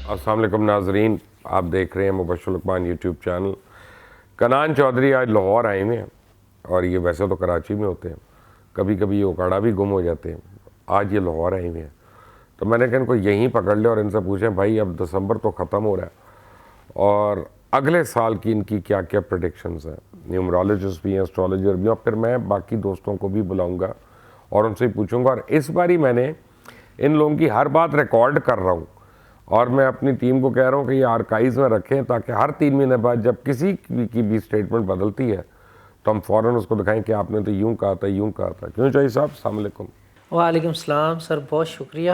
السلام علیکم ناظرین، آپ دیکھ رہے ہیں مبشر لقمان یوٹیوب چینل۔ کنان چودھری آج لاہور آئے ہوئے ہیں اور یہ ویسے تو کراچی میں ہوتے ہیں، کبھی کبھی یہ اوکاڑا بھی گم ہو جاتے ہیں، آج یہ لاہور آئے ہوئے ہیں۔ تو میں نے کہا ان کو یہیں پکڑ لے اور ان سے پوچھیں بھائی اب دسمبر تو ختم ہو رہا ہے اور اگلے سال کی ان کی کیا کیا پریڈکشنز ہیں، نیومرولوجسٹ بھی ہیں، اسٹرالوجر بھی ہیں، اور پھر میں باقی دوستوں کو بھی بلاؤں گا اور ان سے پوچھوں گا۔ اور اس باری میں نے ان لوگوں کی ہر بات ریکارڈ کر رہا ہوں اور میں اپنی ٹیم کو کہہ رہا ہوں کہ یہ آرکائیوز میں رکھیں تاکہ ہر 3 مہینے بعد جب کسی کی بھی اسٹیٹمنٹ بدلتی ہے تو ہم فوراً اس کو دکھائیں کہ آپ نے تو یوں کہا تھا، یوں کہا تھا۔ کیوں چاہیے صاحب؟ السلام علیکم۔ وعلیکم السلام سر، بہت شکریہ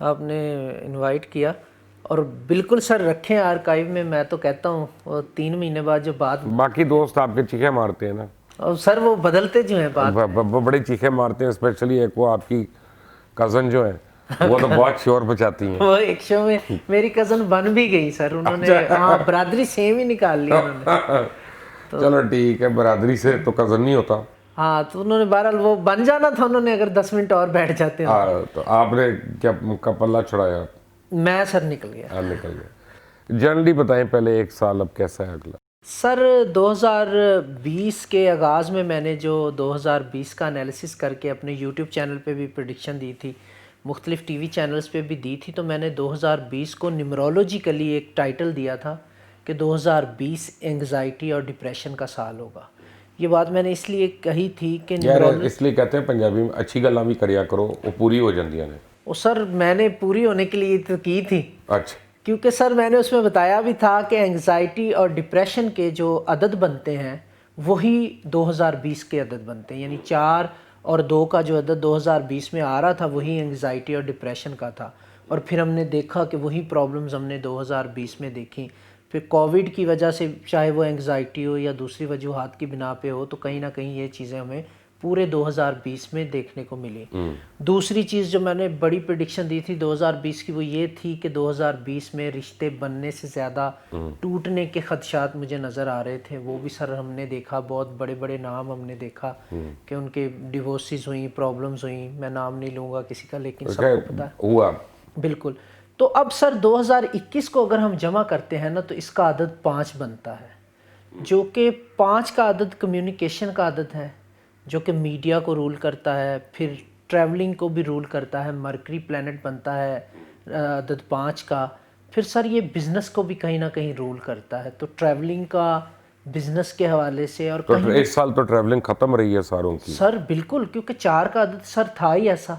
آپ نے انوائٹ کیا، اور بالکل سر رکھیں آرکائیو میں۔ میں تو کہتا ہوں 3 مہینے بعد جو بات، باقی دوست آپ کے چیخیں مارتے ہیں نا، اور سر وہ بدلتے جو ہیں بات، وہ بڑی چیخیں مارتے ہیں، اسپیشلی ایک وہ آپ کی کزن جو ہے وہ تو بہت شور بچاتی ہیں۔ وہ ایک شو میں میری کزن بن بھی گئی سر، انہوں نے ہاں برادری سیم ہی نکال لی انہوں نے۔ چلو ٹھیک ہے، برادری سے تو کزن نہیں ہوتا۔ ہاں تو انہوں نے بہرحال وہ بن جانا تھا، انہوں نے اگر 10 منٹ اور بیٹھ جاتے ہیں تو آپ نے کیا پلہ چھڑایا؟ میں سر نکل گیا۔ نکل گیا۔ جنرلی بتائیں پہلے ایک سال اب کیسا ہے اگلا؟ سر 2020 کے آغاز میں نے جو 2020 کا انالیسس کر کے اپنے یوٹیوب چینل پہ بھی پریڈکشن دی تھی، مختلف ٹی وی چینلز پہ بھی دی تھی، تو میں نے 2020 کو نیمرولوجیکلی ایک ٹائٹل دیا تھا کہ 2020 انگزائٹی اور ڈپریشن کا سال ہوگا۔ یہ بات میں نے اس لیے کہی تھی کہ اس لیے کہتے ہیں پنجابی میں اچھی گلاں بھی کریا کرو وہ پوری ہو جاندیاں نے۔ وہ سر میں نے پوری ہونے کے لیے تو کی تھی، اچھا، کیونکہ سر میں نے اس میں بتایا بھی تھا کہ انگزائٹی اور ڈپریشن کے جو عدد بنتے ہیں وہی 2020 کے عدد بنتے ہیں، یعنی 4 اور 2 کا جو عدد 2020 میں آ رہا تھا وہی انگزائٹی اور ڈپریشن کا تھا، اور پھر ہم نے دیکھا کہ وہی پرابلمز ہم نے 2020 میں دیکھیں۔ پھر کووڈ کی وجہ سے چاہے وہ انگزائٹی ہو یا دوسری وجوہات کی بنا پہ ہو، تو کہیں نہ کہیں یہ چیزیں ہمیں پورے 2020 میں دیکھنے کو ملی۔ دوسری چیز جو میں نے بڑی پریڈکشن دی تھی 2020 کی وہ یہ تھی کہ 2020 میں رشتے بننے سے زیادہ ٹوٹنے کے خدشات مجھے نظر آ رہے تھے۔ وہ بھی سر ہم نے دیکھا، بہت بڑے بڑے نام ہم نے دیکھا کہ ان کے ڈیورسز ہوئیں، پرابلمز ہوئیں، میں نام نہیں لوں گا کسی کا، لیکن سب کو پتہ ہے ہوا بالکل۔ تو اب سر 2021 کو اگر ہم جمع کرتے ہیں نا تو اس کا عدد 5 بنتا ہے، جو کہ 5 کا عدد کمیونیکیشن کا عدد ہے، جو کہ میڈیا کو رول کرتا ہے، پھر ٹریولنگ کو بھی رول کرتا ہے، مرکری پلینٹ بنتا ہے عدد 5 کا، پھر سر یہ بزنس کو بھی کہیں نہ کہیں رول کرتا ہے۔ تو ٹریولنگ کا بزنس کے حوالے سے، اور تو اس سال تو ٹریولنگ ختم رہی ہے ساروں کی سر بالکل، کیونکہ 4 کا عدد سر تھا ہی ایسا،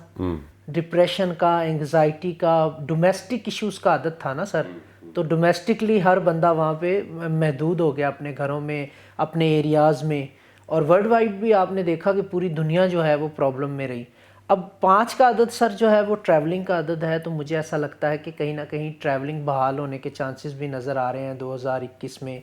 ڈپریشن کا، انگزائٹی کا، ڈومیسٹک ایشوز کا عدد تھا نا سر، تو ڈومیسٹکلی ہر بندہ وہاں پہ محدود ہو گیا اپنے گھروں میں، اپنے ایریاز میں، اور ورلڈ وائڈ بھی آپ نے دیکھا کہ پوری دنیا جو ہے وہ پرابلم میں رہی۔ اب 5 کا عدد سر جو ہے وہ ٹریولنگ کا عدد ہے، تو مجھے ایسا لگتا ہے کہ کہیں نہ کہیں ٹریولنگ بحال ہونے کے چانسز بھی نظر آ رہے ہیں 2021 میں۔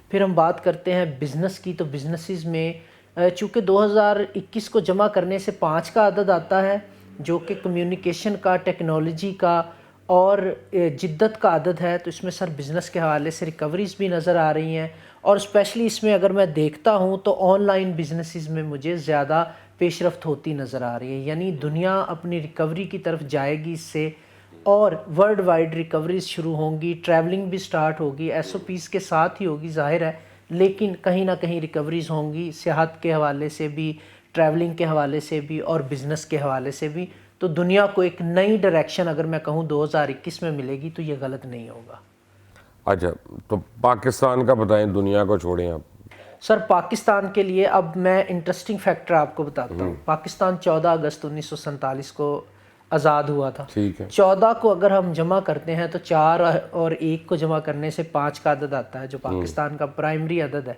پھر ہم بات کرتے ہیں بزنس کی، تو بزنسز میں چونکہ 2021 کو جمع کرنے سے 5 کا عدد آتا ہے، جو کہ کمیونیکیشن کا، ٹیکنالوجی کا اور جدت کا عدد ہے، تو اس میں سر بزنس کے حوالے سے ریکوریز بھی نظر آ رہی ہیں، اور اسپیشلی اس میں اگر میں دیکھتا ہوں تو آن لائن بزنسز میں مجھے زیادہ پیش رفت ہوتی نظر آ رہی ہے، یعنی دنیا اپنی ریکوری کی طرف جائے گی اس سے، اور ورلڈ وائڈ ریکوریز شروع ہوں گی، ٹریولنگ بھی سٹارٹ ہوگی، ایس او پیز کے ساتھ ہی ہوگی ظاہر ہے، لیکن کہیں نہ کہیں ریکوریز ہوں گی صحت کے حوالے سے بھی، ٹریولنگ کے حوالے سے بھی، اور بزنس کے حوالے سے بھی۔ تو دنیا کو ایک نئی ڈائریکشن اگر میں کہوں 2021 میں ملے گی تو یہ غلط نہیں ہوگا۔ اچھا، تو پاکستان کا بتائیں، دنیا کو چھوڑیں آپ۔ سر پاکستان کے لیے اب میں انٹرسٹنگ فیکٹر آپ کو بتاتا ہوں۔ پاکستان 14 اگست 1947 کو آزاد ہوا تھا۔ ٹھیک ہے۔ 14 کو اگر ہم جمع کرتے ہیں تو 4 اور 1 کو جمع کرنے سے 5 کا عدد آتا ہے، جو پاکستان کا پرائمری عدد ہے،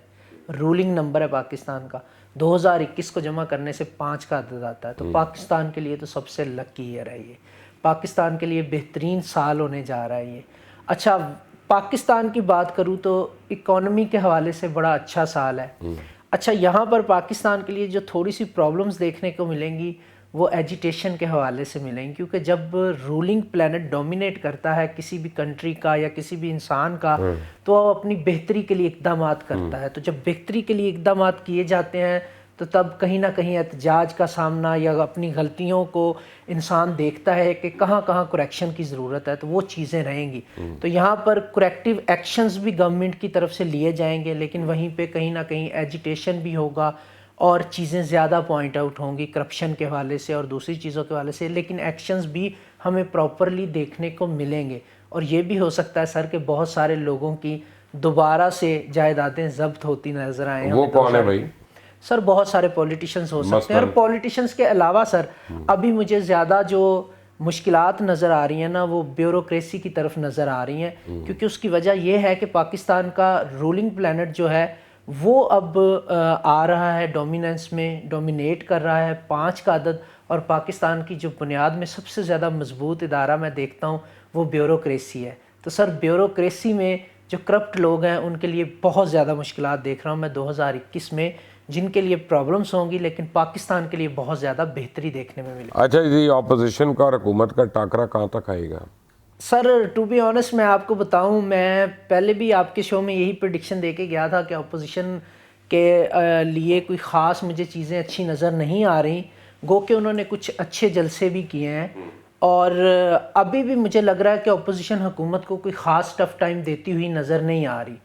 رولنگ نمبر ہے پاکستان کا۔ 2021 کو جمع کرنے سے 5 کا عدد آتا ہے، تو پاکستان کے لیے تو سب سے لکی ایئر ہے یہ، پاکستان کے لیے بہترین سال ہونے جا رہا ہے یہ۔ اچھا، پاکستان کی بات کروں تو اکانومی کے حوالے سے بڑا اچھا سال ہے۔ اچھا، یہاں پر پاکستان کے لیے جو تھوڑی سی پرابلمز دیکھنے کو ملیں گی وہ ایجیٹیشن کے حوالے سے ملیں گی، کیونکہ جب رولنگ پلینٹ ڈومینیٹ کرتا ہے کسی بھی کنٹری کا یا کسی بھی انسان کا تو وہ اپنی بہتری کے لیے اقدامات کرتا ہے، تو جب بہتری کے لیے اقدامات کیے جاتے ہیں تو تب کہیں نہ کہیں احتجاج کا سامنا یا اپنی غلطیوں کو انسان دیکھتا ہے کہ کہاں کہاں کریکشن کی ضرورت ہے، تو وہ چیزیں رہیں گی. تو یہاں پر کریکٹیو ایکشنز بھی گورنمنٹ کی طرف سے لیے جائیں گے، لیکن وہیں پہ کہیں نہ کہیں ایجیٹیشن بھی ہوگا اور چیزیں زیادہ پوائنٹ آؤٹ ہوں گی کرپشن کے حوالے سے اور دوسری چیزوں کے حوالے سے، لیکن ایکشنز بھی ہمیں پراپرلی دیکھنے کو ملیں گے. اور یہ بھی ہو سکتا ہے سر کہ بہت سارے لوگوں کی دوبارہ سے جائیدادیں ضبط ہوتی نظر آئیں. وہ کون ہے بھائی؟ سر بہت سارے پولیٹیشنز ہو سکتے ہیں، اور پولیٹیشنز کے علاوہ سر ابھی مجھے زیادہ جو مشکلات نظر آ رہی ہیں نا وہ بیوروکریسی کی طرف نظر آ رہی ہیں، کیونکہ اس کی وجہ یہ ہے کہ پاکستان کا رولنگ پلانٹ جو ہے وہ اب آ رہا ہے ڈومیننس میں، ڈومینیٹ کر رہا ہے 5 کا عدد. اور پاکستان کی جو بنیاد میں سب سے زیادہ مضبوط ادارہ میں دیکھتا ہوں وہ بیوروکریسی ہے. تو سر بیوروکریسی میں جو کرپٹ لوگ ہیں ان کے لیے بہت زیادہ مشکلات دیکھ رہا ہوں میں 2021 میں، جن کے لیے پرابلمس ہوں گی لیکن پاکستان کے لیے بہت زیادہ بہتری دیکھنے میں ملے. اچھا جی، اپوزیشن کا اور حکومت کا ٹاکرا کہاں تک آئے گا؟ سر ٹو بی آنیسٹ میں آپ کو بتاؤں، میں پہلے بھی آپ کے شو میں یہی پریڈکشن دے کے گیا تھا کہ اپوزیشن کے لیے کوئی خاص مجھے چیزیں اچھی نظر نہیں آ رہی، گو کہ انہوں نے کچھ اچھے جلسے بھی کیے ہیں. اور ابھی بھی مجھے لگ رہا ہے کہ اپوزیشن حکومت کو کوئی خاص ٹف ٹائم دیتی ہوئی نظر نہیں آ رہی.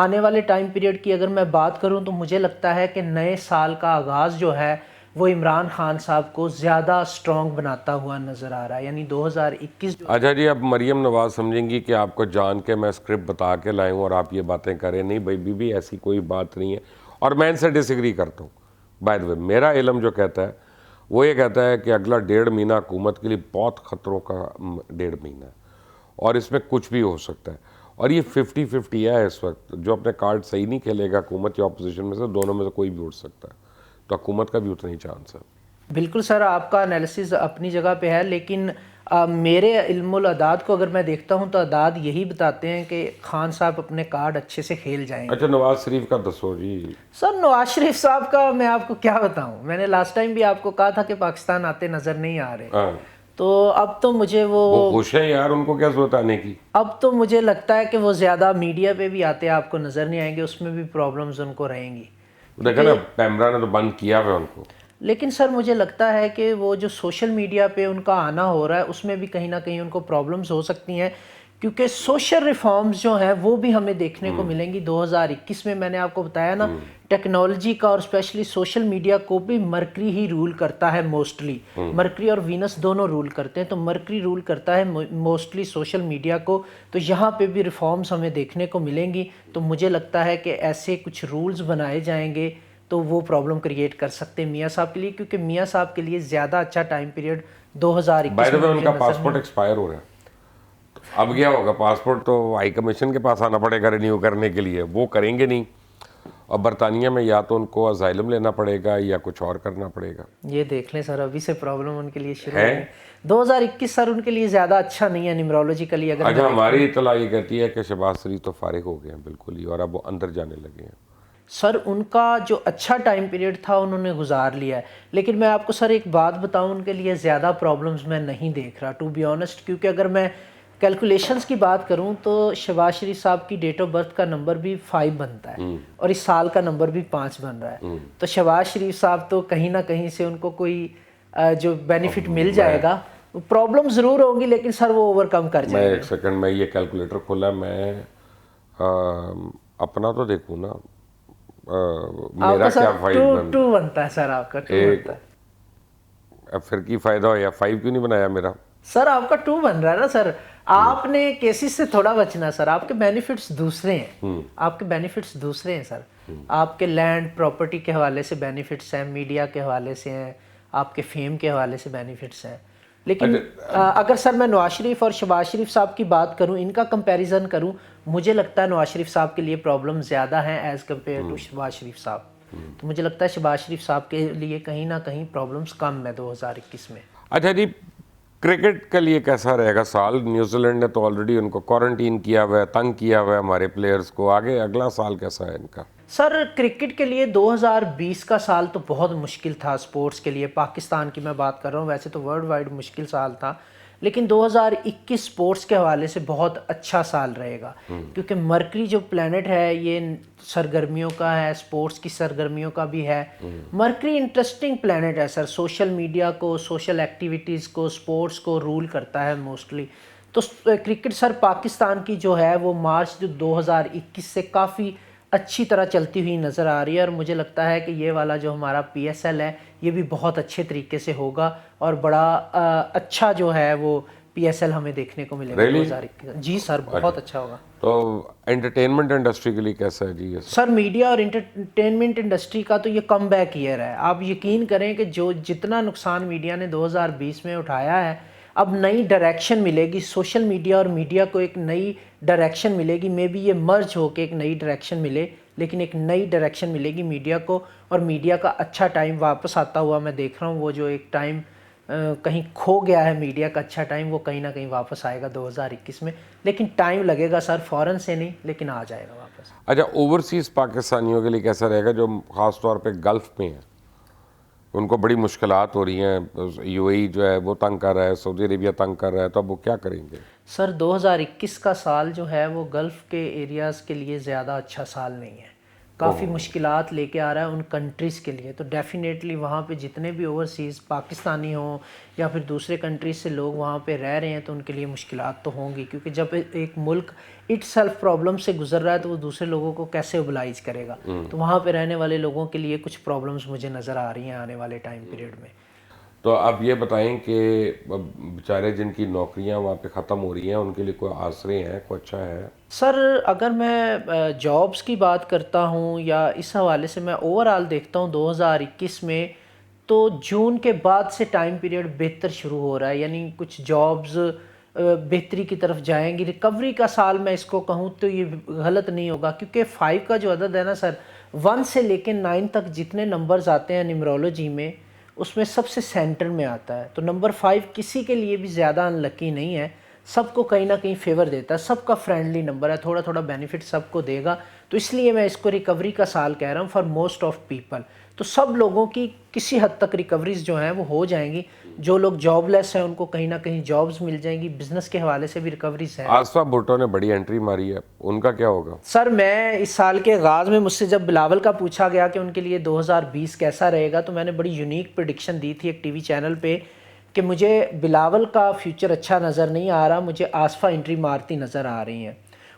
آنے والے ٹائم پیریڈ کی اگر میں بات کروں تو مجھے لگتا ہے کہ نئے سال کا آغاز جو ہے وہ عمران خان صاحب کو زیادہ سٹرونگ بناتا ہوا نظر آ رہا ہے، یعنی 2021 جو... اچھا جی، اب مریم نواز سمجھیں گی کہ آپ کو جان کے میں اسکرپٹ بتا کے لائے ہوں اور آپ یہ باتیں کریں. نہیں بھائی بی بی، ایسی کوئی بات نہیں ہے، اور میں ان سے ڈس ایگری کرتا ہوں. بائی دا وے میرا علم جو کہتا ہے وہ یہ کہتا ہے کہ اگلا 1.5 مہینہ حکومت کے لیے بہت خطروں کا 1.5 مہینہ ہے، اور اس میں کچھ بھی ہو سکتا ہے. اور یہ 50-50 ہے اس وقت. جو اپنے کارڈ صحیح نہیں کھیلے گا حکومت یا اپوزیشن میں سے، دونوں میں سے کوئی بھی اٹھ سکتا ہے. تو حکومت کا بھی اتنا ہی چانس ہے. بالکل سر، آپ کا انالیسز اپنی جگہ پہ ہے، لیکن میرے علم الاعداد کو اگر میں دیکھتا ہوں تو اعداد یہی بتاتے ہیں کہ خان صاحب اپنے کارڈ اچھے سے کھیل جائیں گے. اچھا نواز شریف کا دسو جی. سر نواز شریف صاحب کا میں آپ کو کیا بتاؤں، میں نے لاسٹ ٹائم بھی آپ کو کہا تھا کہ پاکستان آتے نظر نہیں آ رہے. تو اب تو مجھے وہ خوش ہیں یار، ان کو کیا ضرورت آنے کی. اب تو مجھے لگتا ہے کہ وہ زیادہ میڈیا پہ بھی آتے آپ کو نظر نہیں آئیں گے، اس میں بھی پرابلمز ان کو رہیں گی. دیکھا نا پیمرا نے تو بند کیا ہوا ان کو. لیکن سر مجھے لگتا ہے کہ وہ جو سوشل میڈیا پہ ان کا آنا ہو رہا ہے اس میں بھی کہیں نہ کہیں ان کو پرابلمز ہو سکتی ہیں، کیونکہ سوشل ریفارمز جو ہیں وہ بھی ہمیں دیکھنے کو ملیں گی 2021 میں. میں نے آپ کو بتایا نا ٹیکنالوجی کا اور اسپیشلی سوشل میڈیا کو بھی مرکری ہی رول کرتا ہے موسٹلی. مرکری اور وینس دونوں رول کرتے ہیں، تو مرکری رول کرتا ہے موسٹلی سوشل میڈیا کو. تو یہاں پہ بھی ریفارمز ہمیں دیکھنے کو ملیں گی. تو مجھے لگتا ہے کہ ایسے کچھ رولز بنائے جائیں گے تو وہ پرابلم کریٹ کر سکتے ہیں میاں صاحب کے لیے، کیونکہ میاں صاحب کے لیے زیادہ اچھا ٹائم پیریڈ 2021 بائی دا وے ان کا پاسپورٹ ایکسپائر ہو رہا ہے. اب کیا ہوگا؟ پاسپورٹ تو ہائی کمیشن کے پاس آنا پڑے گا رینیو کرنے کے لیے، وہ کریں گے نہیں. اور برطانیہ میں یا تو ان کو ازائلم لینا پڑے گا یا کچھ اور کرنا پڑے گا. یہ دیکھ لیں سر، ابھی سے پرابلم ان کے لیے شروع ہے. 2021 سر ان کے لیے زیادہ اچھا نہیں ہے نیمرولوجیکلی. اگر اچھا ہماری اطلاع یہ کہتی ہے کہ شہباز شریف تو فارغ ہو گئے ہیں بالکل ہی، اور اب وہ اندر جانے لگے ہیں. سر ان کا جو اچھا ٹائم پیریڈ تھا انہوں نے گزار لیا ہے، لیکن میں آپ کو سر ایک بات بتاؤں، ان کے لیے زیادہ پرابلمز میں نہیں دیکھ رہا ٹو بی آنیسٹ. کیونکہ اگر میں کیلکولیشنز کی بات کروں تو شہباز شریف صاحب کی ڈیٹ آف برتھ کا نمبر بھی 5 بنتا ہے اور اس سال کا نمبر بھی 5 بن رہا ہے. تو شہباز شریف صاحب تو کہیں نہ کہیں سے ان کو کوئی جو بینیفٹ مل جائے گا. پرابلم ضرور ہوگی لیکن سر وہ اوور کم کر جائیں گے. میں ایک سیکنڈ میں یہ کیلکولیٹر کھولا، میں اپنا تو دیکھوں نا میرا کیا 5 بنتا ہے سر، آپ کا 2 بنتا ہے. اب پھر کی فائدہ ہو یا 5 کیوں نہیں بنایا میرا؟ سر آپ کا 2 بن رہا ہے نا سر. آپ نے کیسز سے تھوڑا بچنا سر، آپ کے بینیفٹس دوسرے ہیں. آپ کے بینیفٹس دوسرے ہیں سر. آپ کے لینڈ پراپرٹی کے حوالے سے بینیفٹس ہیں، میڈیا کے حوالے سے ہیں، آپ کے فیم کے حوالے سے بینیفٹس ہیں. لیکن اگر سر میں نواز شریف اور شہباز شریف صاحب کی بات کروں، ان کا کمپیریزن کروں، مجھے لگتا ہے نواز شریف صاحب کے لیے پرابلم زیادہ ہیں ایز کمپیئر ٹو شہباز شریف صاحب. تو مجھے لگتا ہے شہباز شریف صاحب کے لیے کہیں نہ کہیں پرابلمس کم ہے 2021 میں. اچھا جی، کرکٹ کے لیے کیسا رہے گا سال؟ نیوزی لینڈ نے تو آلریڈی ان کو کوارنٹین کیا ہوا ہے، تنگ کیا ہوا ہے ہمارے پلیئرز کو. آگے اگلا سال کیسا ہے ان کا؟ سر کرکٹ کے لیے 2020 کا سال تو بہت مشکل تھا سپورٹس کے لیے. پاکستان کی میں بات کر رہا ہوں، ویسے تو ورلڈ وائڈ مشکل سال تھا، لیکن 2021 سپورٹس کے حوالے سے بہت اچھا سال رہے گا، کیونکہ مرکری جو پلانٹ ہے یہ سرگرمیوں کا ہے، سپورٹس کی سرگرمیوں کا بھی ہے۔ مرکری انٹرسٹنگ پلانٹ ہے سر، سوشل میڈیا کو، سوشل ایکٹیویٹیز کو، سپورٹس کو رول کرتا ہے موسٹلی۔ تو کرکٹ سر پاکستان کی جو ہے وہ مارچ 2021 سے کافی اچھی طرح چلتی ہوئی نظر آ رہی ہے، اور مجھے لگتا ہے کہ یہ والا جو ہمارا پی ایس ایل ہے یہ بھی بہت اچھے طریقے سے ہوگا، اور بڑا اچھا جو ہے وہ پی ایس ایل ہمیں دیکھنے کو ملے گا 2021۔ جی سر بہت اچھا ہوگا۔ تو انٹرٹینمنٹ انڈسٹری کے لیے کیسا ہے جی یہ سر میڈیا اور انٹرٹینمنٹ انڈسٹری کا تو یہ کم بیک ایئر ہے۔ آپ یقین کریں کہ جو جتنا نقصان میڈیا نے 2020 میں اٹھایا ہے، اب نئی ڈائریکشن ملے گی سوشل میڈیا اور میڈیا کو، ایک نئی ڈائریکشن ملے گی، مے بی یہ مرج ہو کے ایک نئی ڈائریکشن ملے، لیکن ایک نئی ڈائریکشن ملے گی میڈیا کو، اور میڈیا کا اچھا ٹائم واپس آتا ہوا میں دیکھ رہا ہوں۔ وہ جو ایک ٹائم کہیں کھو گیا ہے میڈیا کا اچھا ٹائم، وہ کہیں نہ کہیں واپس آئے گا 2021 میں، لیکن ٹائم لگے گا سر، فوراً سے نہیں، لیکن آ جائے گا واپس۔ اچھا اوورسیز پاکستانیوں کے لیے کیسا رہے گا جو خاص طور پہ گلف میں ہیں؟ ان کو بڑی مشکلات ہو رہی ہیں، یو اے ای جو ہے وہ تنگ کر رہا ہے، سعودی عربیہ تنگ کر رہا ہے، تو اب وہ کیا کریں گے؟ سر 2021 کا سال جو ہے وہ گلف کے ایریاز کے لیے زیادہ اچھا سال نہیں ہے، کافی مشکلات لے کے آ رہا ہے ان کنٹریز کے لیے۔ تو ڈیفینیٹلی وہاں پہ جتنے بھی اوورسیز پاکستانی ہوں یا پھر دوسرے کنٹریز سے لوگ وہاں پہ رہ رہے ہیں تو ان کے لیے مشکلات تو ہوں گی، کیونکہ جب ایک ملک اٹ سیلف پرابلم سے گزر رہا ہے تو وہ دوسرے لوگوں کو کیسے اوبلائز کرے گا؟ تو وہاں پہ رہنے والے لوگوں کے لیے کچھ پرابلمز مجھے نظر آ رہی ہیں آنے والے ٹائم پیریڈ میں۔ تو اب یہ بتائیں کہ بیچارے جن کی نوکریاں وہاں پہ ختم ہو رہی ہیں ان کے لیے کوئی آسرے ہیں، کوئی اچھا ہے؟ سر اگر میں جابس کی بات کرتا ہوں یا اس حوالے سے میں اوور آل دیکھتا ہوں 2021 میں، تو جون کے بعد سے ٹائم پیریڈ بہتر شروع ہو رہا ہے، یعنی کچھ جابز بہتری کی طرف جائیں گی۔ ریکوری کا سال میں اس کو کہوں تو یہ غلط نہیں ہوگا، کیونکہ 5 کا جو عدد ہے نا سر، 1 سے لے کے 9 تک جتنے نمبرز آتے ہیں نیمرولوجی میں، اس میں سب سے سینٹر میں آتا ہے۔ تو نمبر 5 کسی کے لیے بھی زیادہ انلکی نہیں ہے، سب کو کہیں نہ کہیں فیور دیتا ہے، سب کا فرینڈلی نمبر ہے، تھوڑا تھوڑا بینیفٹ سب کو دے گا۔ تو اس لیے میں اس کو ریکوری کا سال کہہ رہا ہوں فار موسٹ آف پیپل۔ تو سب لوگوں کی کسی حد تک ریکوریز جو ہیں وہ ہو جائیں گی، جو لوگ جاب لیس ہیں ان کو کہیں نہ کہیں جابز مل جائیں گی، بزنس کے حوالے سے بھی ریکوریز ہیں۔ آصفہ بھٹو نے بڑی انٹری ماری ہے، ان کا کیا ہوگا؟ سر میں اس سال کے آغاز میں مجھ سے جب بلاول کا پوچھا گیا کہ ان کے لیے 2020 کیسا رہے گا، تو میں نے بڑی یونیک پریڈکشن دی تھی ایک ٹی وی چینل پہ کہ مجھے بلاول کا فیوچر اچھا نظر نہیں آ رہا، مجھے آصفہ انٹری مارتی نظر آ رہی ہیں۔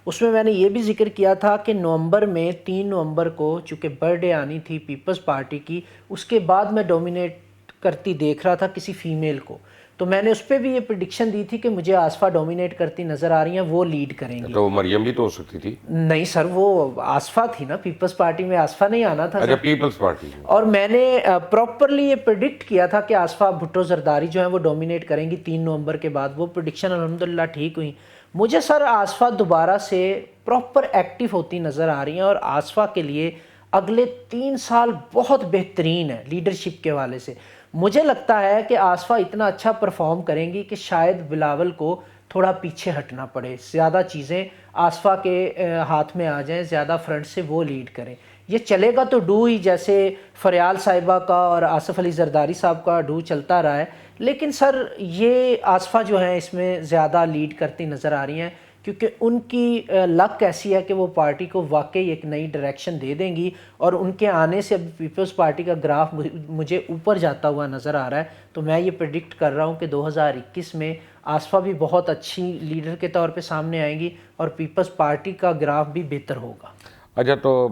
اس میں نے یہ بھی ذکر کیا تھا کہ نومبر میں 3 نومبر کو چونکہ برتھ ڈے آنی تھی پیپلز پارٹی کی، اس کے بعد میں ڈومینیٹ کرتی دیکھ رہا تھا کسی فیمیل کو، تو میں نے اس پہ بھی یہ پریڈکشن دی تھی کہ مجھے آصفہ ڈومینیٹ کرتی نظر آ رہی ہیں، وہ لیڈ کریں گی۔ تو مریم بھی تو ہو سکتی تھی۔ نہیں سر، وہ آصفہ تھی نا، پیپلز پارٹی میں آصفہ نہیں آنا تھا۔ اچھا پیپلز پارٹی۔ اور میں نے پراپرلی یہ پریڈکٹ کیا تھا کہ آصفہ بھٹو زرداری جو ہیں وہ ڈومینیٹ کریں گی 3 نومبر کے بعد، وہ پریڈکشن الحمدللہ ٹھیک ہوئی۔ مجھے سر آصفہ دوبارہ سے پراپر ایکٹیو ہوتی نظر آ رہی ہیں، اور آصفہ کے لیے اگلے 3 سال بہت بہترین ہے لیڈرشپ کے حوالے سے۔ مجھے لگتا ہے کہ آصفہ اتنا اچھا پرفارم کریں گی کہ شاید بلاول کو تھوڑا پیچھے ہٹنا پڑے، زیادہ چیزیں آصفہ کے ہاتھ میں آ جائیں، زیادہ فرنٹ سے وہ لیڈ کریں۔ یہ چلے گا تو ڈو ہی، جیسے فریال صاحبہ کا اور آصف علی زرداری صاحب کا ڈو چلتا رہا ہے، لیکن سر یہ آصفہ جو ہیں اس میں زیادہ لیڈ کرتی نظر آ رہی ہیں، کیونکہ ان کی لک ایسی ہے کہ وہ پارٹی کو واقعی ایک نئی ڈائریکشن دے دیں گی، اور ان کے آنے سے اب پیپلز پارٹی کا گراف مجھے اوپر جاتا ہوا نظر آ رہا ہے۔ تو میں یہ پریڈکٹ کر رہا ہوں کہ 2021 میں آصفہ بھی بہت اچھی لیڈر کے طور پہ سامنے آئیں گی، اور پیپلز پارٹی کا گراف بھی بہتر ہوگا۔ اچھا تو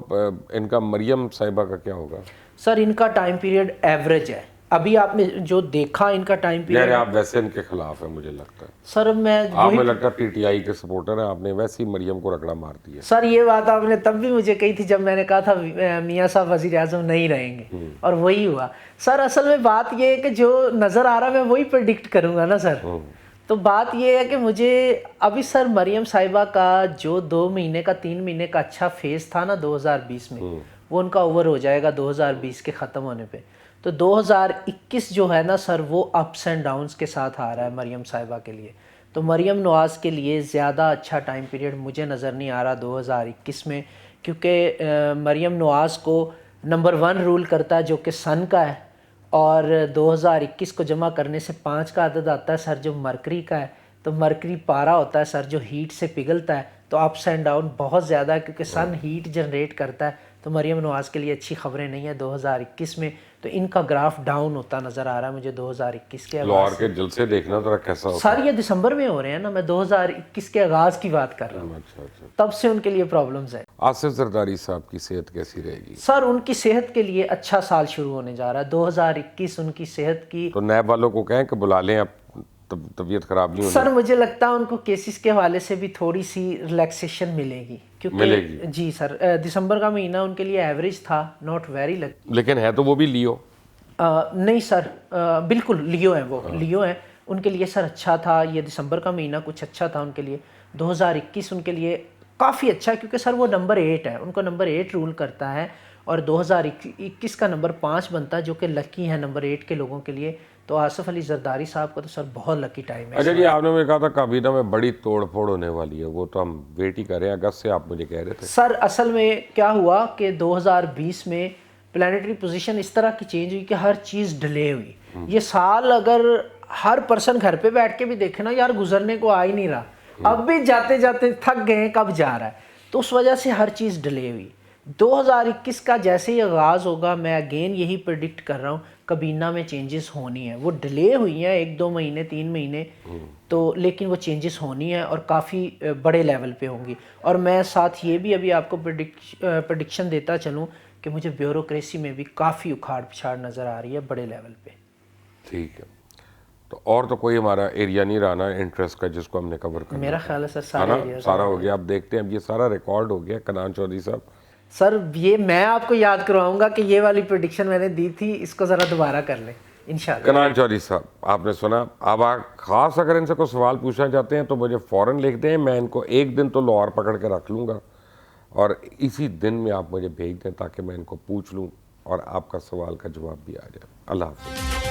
ان کا مریم صاحبہ کا کیا ہوگا؟ سر ان کا ٹائم پیریڈ ایوریج ہے، ابھی آپ نے جو دیکھا ان کا ٹائم پیریڈ۔ یار آپ ویسے ان کے خلاف ہیں مجھے لگتا ہے، سر آپ میں لگتا ہے پی ٹی آئی کے سپورٹر ہیں، آپ نے ویسی مریم کو رگڑا مار دیا۔ سر یہ بات آپ نے تب بھی مجھے کہی تھی جب میں نے کہا تھا میاں صاحب وزیر اعظم نہیں رہیں گے، اور وہی ہوا۔ سر اصل میں بات یہ ہے کہ جو نظر آ رہا میں وہی پریڈکٹ کروں گا نا سر۔ تو بات یہ ہے کہ مجھے ابھی سر مریم صاحبہ کا جو 2 مہینے کا 3 مہینے کا اچھا فیز تھا نا 2020 میں، وہ ان کا اوور ہو جائے گا 2020 کے ختم ہونے پہ۔ تو 2021 جو ہے نا سر وہ اپس اینڈ ڈاؤنس کے ساتھ آ رہا ہے مریم صاحبہ کے لیے۔ تو مریم نواز کے لیے زیادہ اچھا ٹائم پیریڈ مجھے نظر نہیں آ رہا 2021 میں، کیونکہ مریم نواز کو نمبر 1 رول کرتا ہے جو کہ سن کا ہے، اور 2021 کو جمع کرنے سے 5 کا عدد آتا ہے سر جو مرکری کا ہے. تو مرکری پارا ہوتا ہے سر جو ہیٹ سے پگھلتا ہے, تو اپس اینڈ ڈاؤن بہت زیادہ ہے کیونکہ سن ہیٹ جنریٹ کرتا ہے. تو مریم نواز کے لیے اچھی خبریں نہیں ہیں 2021 میں. تو ان کا گراف ڈاؤن ہوتا نظر آ رہا ہے مجھے 2021 کے لاہور کے جلسے دیکھنا ذرا کیسا ہوتا سر یہ دسمبر میں ہو رہے ہیں نا, میں 2021 کے آغاز کی بات کر رہا ہوں. اچھا اچھا. تب سے ان کے لیے پرابلمز ہیں. آصف زرداری صاحب کی صحت کیسی رہے گی؟ سر ان کی صحت کے لیے اچھا سال شروع ہونے جا رہا ہے 2021. ان کی صحت کی تو نیب والوں کو کہیں کہ بلا لیں, اب طبیعت خراب نہیں سر مجھے لگتا ہے ان کو کیسز کے حوالے سے بھی تھوڑی سی ریلیکسیشن ملے گی کیونکہ جی سر دسمبر کا مہینہ ان کے لیے ایوریج تھا, ناٹ ویری لیکن ہے تو وہ بھی لیو. نہیں سر بالکل لیو ہیں, وہ لیو ہیں. ان کے لیے سر اچھا تھا یہ دسمبر کا مہینہ, کچھ اچھا تھا ان کے لیے. 2021 ان کے لیے کافی اچھا ہے کیونکہ سر وہ نمبر 8 ہے, ان کو نمبر 8 رول کرتا ہے اور 2021 کا نمبر 5 بنتا ہے جو کہ لکی ہے نمبر 8 کے لوگوں کے لیے. تو آصف علی زرداری صاحب کا تو سر بہت لکی ٹائم ہے. اچھا جی, آپ نے مجھے کہا تھا کابینہ میں بڑی توڑ پھوڑ ہونے والی ہے, وہ تو ہم ویٹ ہی کر رہے ہیں, اگست سے آپ مجھے کہہ رہے تھے. سر اصل میں کیا ہوا کہ 2020 میں پلانیٹری پوزیشن اس طرح کی چینج ہوئی کہ ہر چیز ڈیلے ہوئی. یہ سال اگر ہر پرسن گھر پہ بیٹھ کے بھی دیکھے نا یار گزرنے کو آ ہی نہیں رہا, اب بھی جاتے جاتے تھک گئے کب جا رہا ہے, تو اس وجہ سے ہر چیز ڈیلے ہوئی. 2021 کا جیسے ہی آغاز ہوگا میں اگین یہی پریڈکٹ کر رہا ہوں کابینہ میں چینجز ہونی ہیں. وہ ڈیلے ہوئی ہیں 1-2 مہینے 3 مہینے تو, لیکن وہ چینجز ہونی ہیں اور کافی بڑے لیول پہ ہوں گی. اور میں ساتھ یہ بھی ابھی آپ کو پریڈکشن دیتا چلوں کہ مجھے بیوروکریسی میں بھی کافی اکھاڑ پچھاڑ نظر آ رہی ہے بڑے لیول پہ. ٹھیک ہے, تو اور تو کوئی ہمارا ایریا نہیں رہا نا انٹرسٹ کا جس کو ہم نے کور کرنا. میرا خیال ہے سر سارا ہو گیا. اب دیکھتے ہیں اب یہ سارا ریکارڈ ہو گیا. کنان چودھری صاحب سر یہ میں آپ کو یاد کرواؤں گا کہ یہ والی پریڈکشن میں نے دی تھی, اس کو ذرا دوبارہ کر لیں انشاءاللہ. کنان چودھری صاحب آپ نے سنا, اب آپ خاص اگر ان سے کوئی سوال پوچھنا چاہتے ہیں تو مجھے فوراً لکھ دیں, میں ان کو ایک دن تو لاہور پکڑ کے رکھ لوں گا اور اسی دن میں آپ مجھے بھیج دیں تاکہ میں ان کو پوچھ لوں اور آپ کا سوال کا جواب بھی آ جائے. اللہ حافظ.